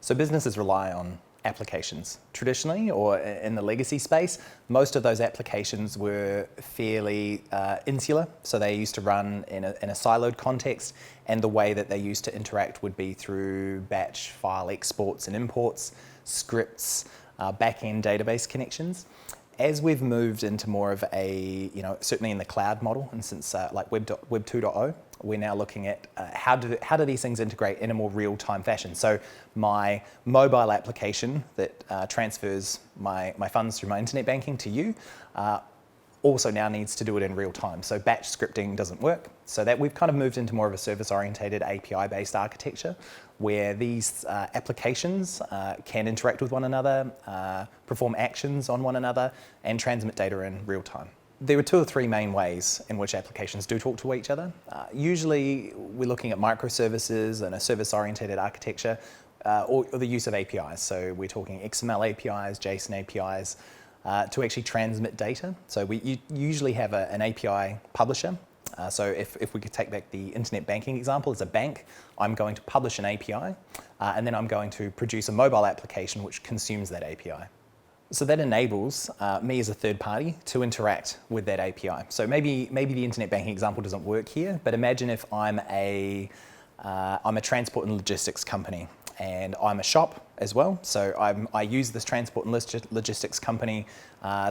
So businesses rely on applications. Traditionally, or in the legacy space, most of those applications were fairly insular, so they used to run in a siloed context, and the way that they used to interact would be through batch file exports and imports, scripts, back-end database connections. As we've moved into more of a, certainly in the cloud model, and since like Web 2.0, we're now looking at how do these things integrate in a more real-time fashion. So my mobile application that transfers my funds through my internet banking to you also now needs to do it in real time. So batch scripting doesn't work. So that we've kind of moved into more of a service-oriented API-based architecture where these applications can interact with one another, perform actions on one another, and transmit data in real time. There are 2 or 3 main ways in which applications do talk to each other. Usually we're looking at microservices and a service-oriented architecture or the use of APIs. So we're talking XML APIs, JSON APIs, to actually transmit data. So we usually have an API publisher. So if we could take back the internet banking example, as a bank, I'm going to publish an API, and then I'm going to produce a mobile application which consumes that API. So that enables me as a third party to interact with that API. So maybe the internet banking example doesn't work here, but imagine if I'm a transport and logistics company, and I'm a shop as well. So I use this transport and logistics company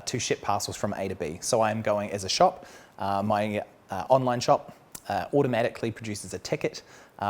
to ship parcels from A to B. So I'm going as a shop, my online shop automatically produces a ticket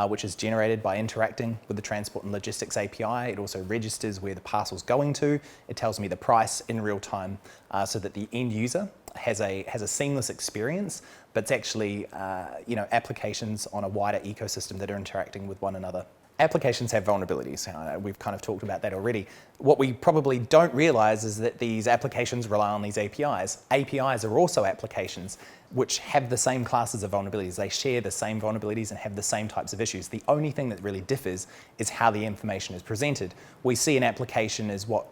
which is generated by interacting with the transport and logistics API. It also registers where the parcel's going to. It tells me the price in real time so that the end user has a seamless experience, but it's actually applications on a wider ecosystem that are interacting with one another. Applications have vulnerabilities. We've kind of talked about that already. What we probably don't realize is that these applications rely on these APIs. APIs are also applications which have the same classes of vulnerabilities. They share the same vulnerabilities and have the same types of issues. The only thing that really differs is how the information is presented. We see an application as what,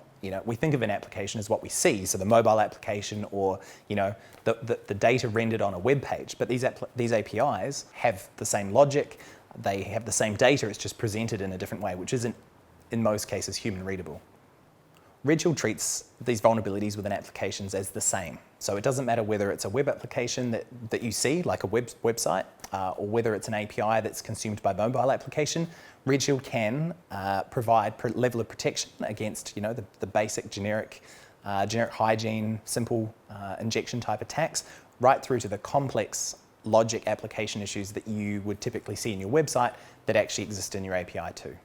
we think of an application as what we see, so the mobile application or, the data rendered on a web page. But these APIs have the same logic, they have the same data, it's just presented in a different way, which isn't, in most cases, human readable. RedShield treats these vulnerabilities within applications as the same. So it doesn't matter whether it's a web application that you see, like a website, or whether it's an API that's consumed by a mobile application. RedShield can provide level of protection against the basic generic hygiene, simple injection type attacks, right through to the complex logic application issues that you would typically see in your website that actually exist in your API too.